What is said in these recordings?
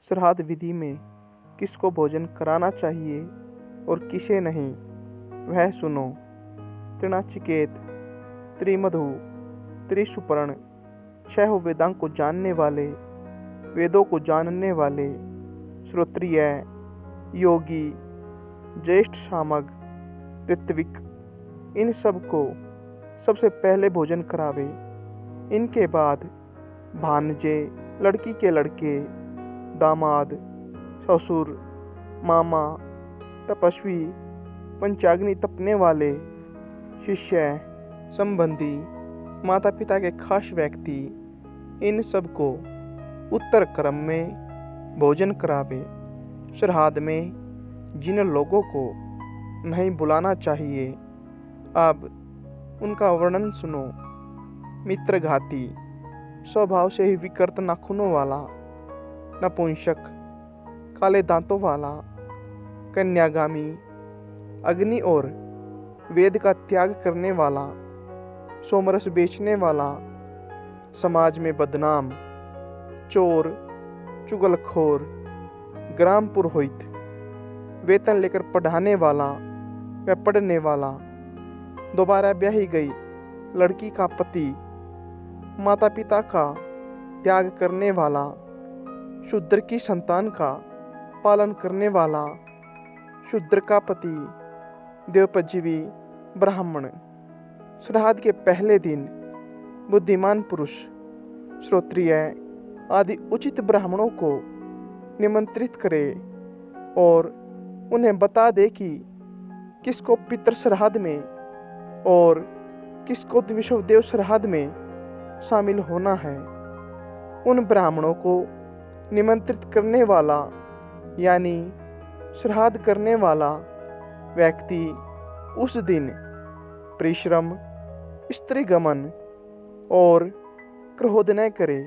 श्राद्ध विधि में किसको भोजन कराना चाहिए और किसे नहीं, वह सुनो। तृणाचिकेत, त्रिमधु, त्रिशुपर्ण, 6 वेदांग को जानने वाले, वेदों को जानने वाले, श्रोत्रिय, योगी, ज्येष्ठ सामग, ऋत्विक, इन सब को सबसे पहले भोजन करावे। इनके बाद भानजे, लड़की के लड़के, दामाद, ससुर, मामा, तपस्वी, पंचाग्नि तपने वाले, शिष्य, संबंधी, माता पिता के खास व्यक्ति, इन सब को उत्तर क्रम में भोजन करावे। श्राद्ध में जिन लोगों को नहीं बुलाना चाहिए, अब उनका वर्णन सुनो। मित्रघाती, स्वभाव से ही विकृत नाखूनों वाला, नपुंसक, काले दांतों वाला, कन्यागामी, अग्नि और वेद का त्याग करने वाला, सोमरस बेचने वाला, समाज में बदनाम, चोर, चुगलखोर, ग्राम पुरोहित, वेतन लेकर पढ़ाने वाला व पढ़ने वाला, दोबारा ब्याही गई लड़की का पति, माता पिता का त्याग करने वाला, शूद्र की संतान का पालन करने वाला, शूद्र का पति, देवपजीवी ब्राह्मण। श्राद्ध के पहले दिन बुद्धिमान पुरुष, श्रोत्रिय आदि उचित ब्राह्मणों को निमंत्रित करे और उन्हें बता दे कि किसको पितृ श्राद्ध में और किसको विश्वदेव श्राद्ध में शामिल होना है। उन ब्राह्मणों को निमंत्रित करने वाला यानी श्राद्ध करने वाला व्यक्ति उस दिन परिश्रम, स्त्रीगमन और क्रोध न करे।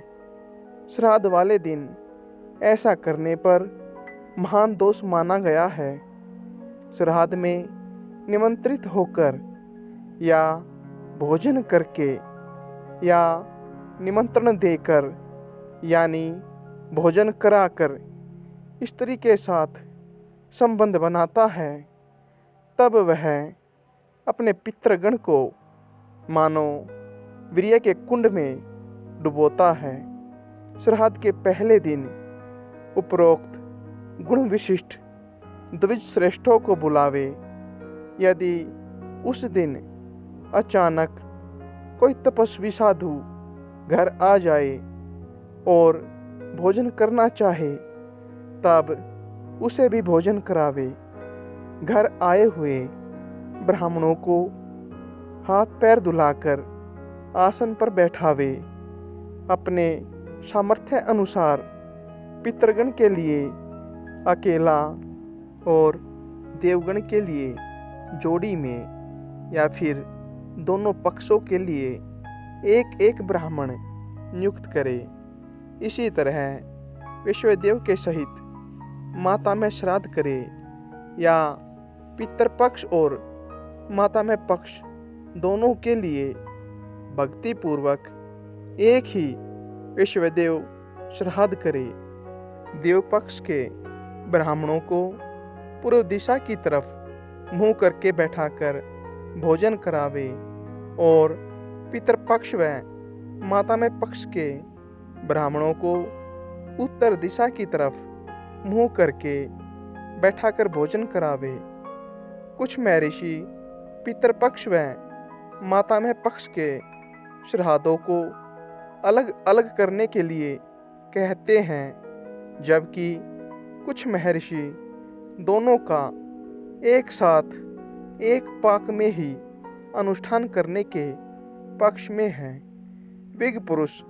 श्राद्ध वाले दिन ऐसा करने पर महान दोष माना गया है। श्राद्ध में निमंत्रित होकर या भोजन करके या निमंत्रण देकर यानी भोजन कराकर स्त्री के साथ संबंध बनाता है, तब वह अपने पितृगण को मानो वीर्य के कुंड में डुबोता है। श्राद्ध के पहले दिन उपरोक्त गुण विशिष्ट द्विज श्रेष्ठों को बुलावे। यदि उस दिन अचानक कोई तपस्वी साधु घर आ जाए और भोजन करना चाहे, तब उसे भी भोजन करावे। घर आए हुए ब्राह्मणों को हाथ पैर धुलाकर आसन पर बैठावे। अपने सामर्थ्य अनुसार पितृगण के लिए अकेला और देवगण के लिए जोड़ी में या फिर दोनों पक्षों के लिए एक एक ब्राह्मण नियुक्त करे। इसी तरह विश्वदेव के सहित माता में श्राद्ध करे या पितृपक्ष और माता में पक्ष दोनों के लिए भक्ति पूर्वक एक ही विश्वदेव श्राद्ध करे। देव पक्ष के ब्राह्मणों को पूर्व दिशा की तरफ मुंह करके बैठाकर भोजन करावे और पितृपक्ष व माता में पक्ष के ब्राह्मणों को उत्तर दिशा की तरफ मुंह करके बैठाकर भोजन करावे। कुछ महर्षि पितृपक्ष व माता में पक्ष के श्राद्धों को अलग अलग करने के लिए कहते हैं, जबकि कुछ महर्षि दोनों का एक साथ एक पाक में ही अनुष्ठान करने के पक्ष में हैं। विज्ञ पुरुष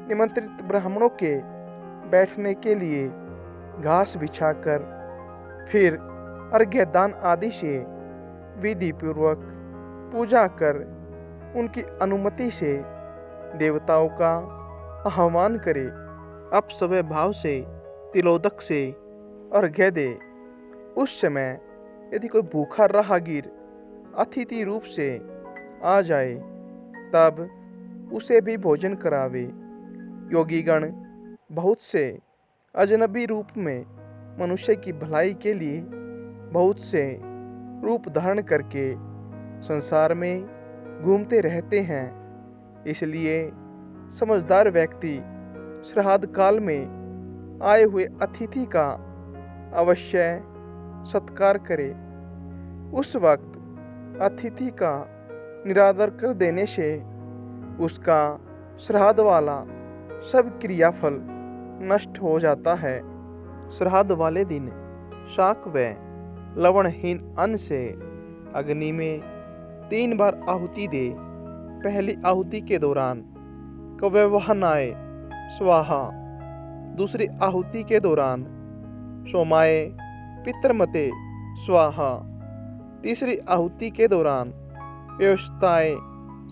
निमंत्रित ब्राह्मणों के बैठने के लिए घास बिछाकर फिर अर्घ्यदान आदि से विधि पूर्वक पूजा कर उनकी अनुमति से देवताओं का आह्वान करे। अब स्वभाव भाव से तिलोदक से अर्घ्य दे। उस समय यदि कोई भूखा राहगीर अतिथि रूप से आ जाए, तब उसे भी भोजन करावे। योगीगण बहुत से अजनबी रूप में मनुष्य की भलाई के लिए बहुत से रूप धारण करके संसार में घूमते रहते हैं। इसलिए समझदार व्यक्ति श्राद्ध काल में आए हुए अतिथि का अवश्य सत्कार करे। उस वक्त अतिथि का निरादर कर देने से उसका श्राद्ध वाला सब क्रियाफल नष्ट हो जाता है। श्राद्ध वाले दिन शाक व लवणहीन अन्न से अग्नि में 3 बार आहुति दे। पहली आहुति के दौरान कव्यवहनाय स्वाहा, दूसरी आहुति के दौरान सोमाय पितरमते स्वाहा, तीसरी आहुति के दौरान व्यवस्थाय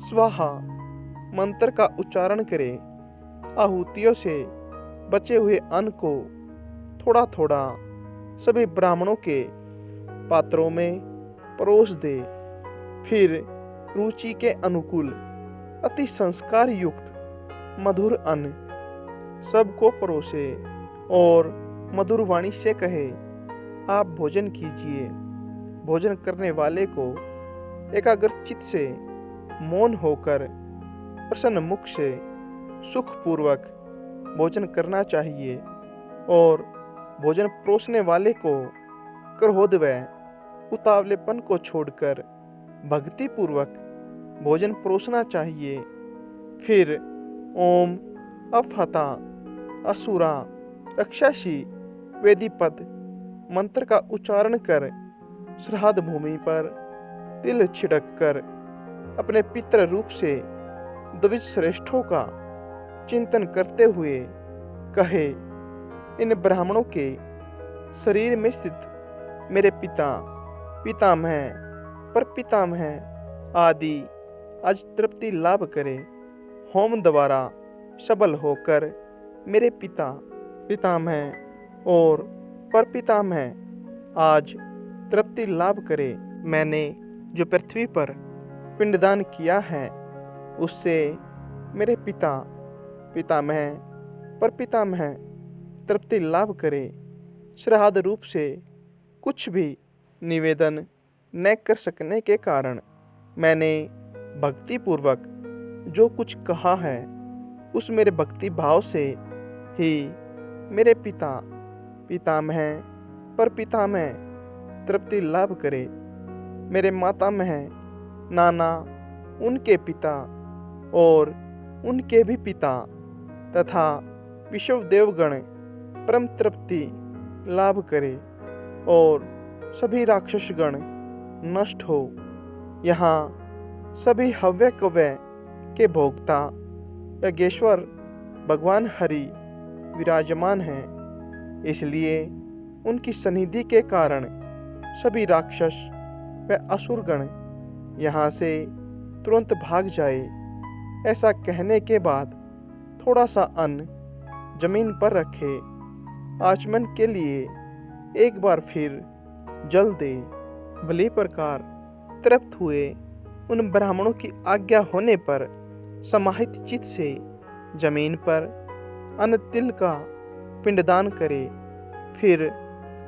स्वाहा मंत्र का उच्चारण करे। आहुतियों से बचे हुए अन्न को थोड़ा थोड़ा सभी ब्राह्मणों के पात्रों में परोस दे। फिर रुचि के अनुकूल अति संस्कार युक्त मधुर अन्न सबको परोसे और मधुर वाणी से कहे, आप भोजन कीजिए। भोजन करने वाले को एकाग्रचित्त से मौन होकर प्रसन्न मुख से सुखपूर्वक भोजन करना चाहिए और भोजन परोसने वाले को क्रोध व उतावलेपन को छोड़कर भक्ति पूर्वक भोजन परोसना चाहिए। फिर ओम अफहता असुरा रक्षाशी वेदीपद मंत्र का उच्चारण कर श्राद्ध भूमि पर तिल छिड़क कर अपने पितृ रूप से द्विज श्रेष्ठों का चिंतन करते हुए कहे, इन ब्राह्मणों के शरीर में स्थित मेरे पिता पितामह पर पितामह आदि आज तृप्ति लाभ करे। होम द्वारा सबल होकर मेरे पिता पितामह और पर पितामह आज तृप्ति लाभ करे। मैंने जो पृथ्वी पर पिंडदान किया है उससे मेरे पिता पितामह पर पितामह तृप्ति लाभ करे। श्राद्ध रूप से कुछ भी निवेदन न कर सकने के कारण मैंने भक्ति पूर्वक जो कुछ कहा है उस मेरे भक्ति भाव से ही मेरे पिता पितामह पर पितामह तृप्ति लाभ करे। मेरे मातामह नाना उनके पिता और उनके भी पिता तथा विश्व देवगण परम तृप्ति लाभ करे और सभी राक्षसगण नष्ट हो। यहाँ सभी हव्य कव्य के भोक्ता यज्ञेश्वर भगवान हरि विराजमान हैं। इसलिए उनकी सन्निधि के कारण सभी राक्षस व असुरगण यहाँ से तुरंत भाग जाए। ऐसा कहने के बाद थोड़ा सा अन्न जमीन पर रखे, आचमन के लिए एक बार फिर जल दे। भली प्रकार तृप्त हुए उन ब्राह्मणों की आज्ञा होने पर समाहित चित्त से जमीन पर अन्न तिल का पिंडदान करे। फिर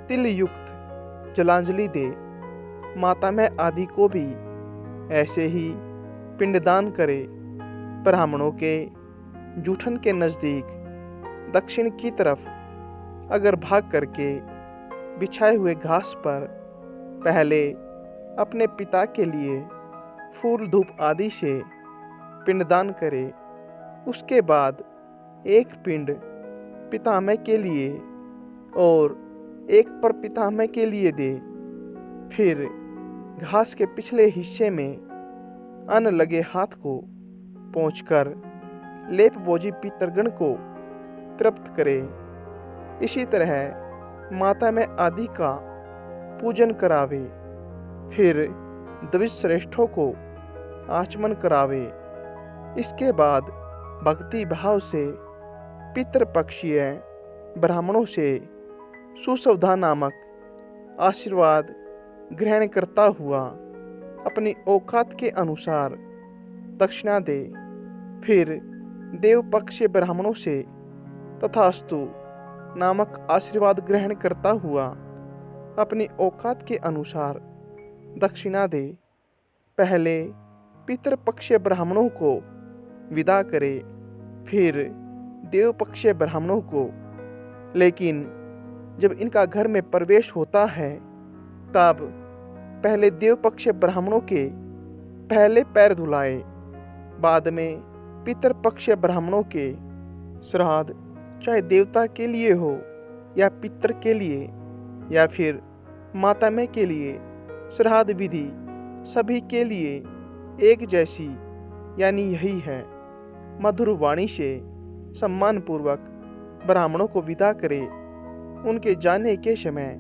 तिल युक्त जलांजलि दे। मातामह आदि को भी ऐसे ही पिंडदान करे। ब्राह्मणों के जूठन के नज़दीक दक्षिण की तरफ अगर भाग करके बिछाए हुए घास पर पहले अपने पिता के लिए फूल धूप आदि से पिंडदान करे। उसके बाद एक पिंड पितामह के लिए और एक पर पितामह के लिए दे। फिर घास के पिछले हिस्से में अन्न लगे हाथ को पहुँचकर लेप बोझी पितरगण को तृप्त करे। इसी तरह माता में आदि का पूजन करावे। फिर द्विज श्रेष्ठों को आचमन करावे। इसके बाद भक्ति भाव से पितृपक्षीय ब्राह्मणों से सुसवधा नामक आशीर्वाद ग्रहण करता हुआ अपनी औकात के अनुसार दक्षिणा दे। फिर देव पक्ष ब्राह्मणों से तथास्तु नामक आशीर्वाद ग्रहण करता हुआ अपनी औकात के अनुसार दक्षिणा दे। पहले पितृपक्षीय ब्राह्मणों को विदा करे, फिर देवपक्षीय ब्राह्मणों को। लेकिन जब इनका घर में प्रवेश होता है तब पहले देवपक्षीय ब्राह्मणों के पहले पैर धुलाए, बाद में पितृपक्षीय ब्राह्मणों के। श्राद्ध चाहे देवता के लिए हो या पितृ के लिए या फिर मातामह के लिए, श्राद्ध विधि सभी के लिए एक जैसी यानी यही है। मधुर वाणी से सम्मानपूर्वक ब्राह्मणों को विदा करे। उनके जाने के समय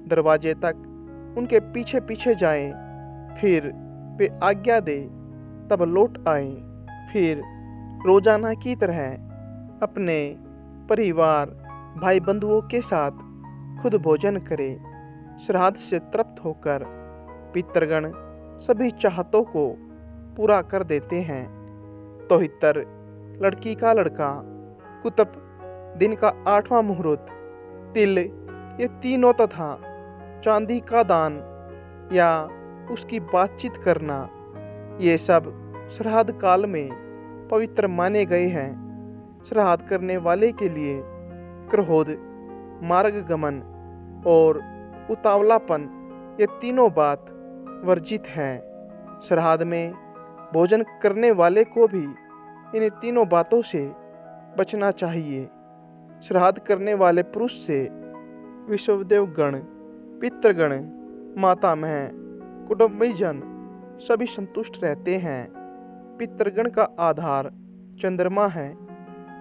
दरवाजे तक उनके पीछे पीछे जाएं, फिर वे आज्ञा दे तब लौट आए। फिर रोजाना की तरह अपने परिवार भाई बंधुओं के साथ खुद भोजन करे। श्राद्ध से तृप्त होकर पितृगण सभी चाहतों को पूरा कर देते हैं। तोहितर, लड़की का लड़का, कुतुब, दिन का 8वां मुहूर्त, तिल, ये तीनों तथा चांदी का दान या उसकी बातचीत करना, ये सब श्राद्ध काल में पवित्र माने गए हैं। श्राद्ध करने वाले के लिए क्रोध, मार्गगमन और उतावलापन, ये तीनों बात वर्जित हैं। श्राद्ध में भोजन करने वाले को भी इन तीनों बातों से बचना चाहिए। श्राद्ध करने वाले पुरुष से विश्वदेवगण, पितृगण, मातामह, कुटुंबीजन सभी संतुष्ट रहते हैं। पितृगण का आधार चंद्रमा है,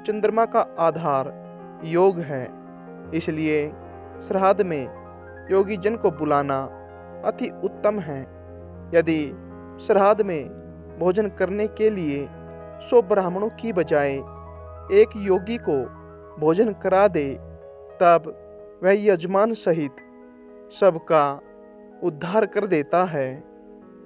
चंद्रमा का आधार योग है। इसलिए श्राद्ध में योगी जन को बुलाना अति उत्तम है। यदि श्राद्ध में भोजन करने के लिए 100 ब्राह्मणों की बजाय एक योगी को भोजन करा दे, तब वह यजमान सहित सबका उद्धार कर देता है।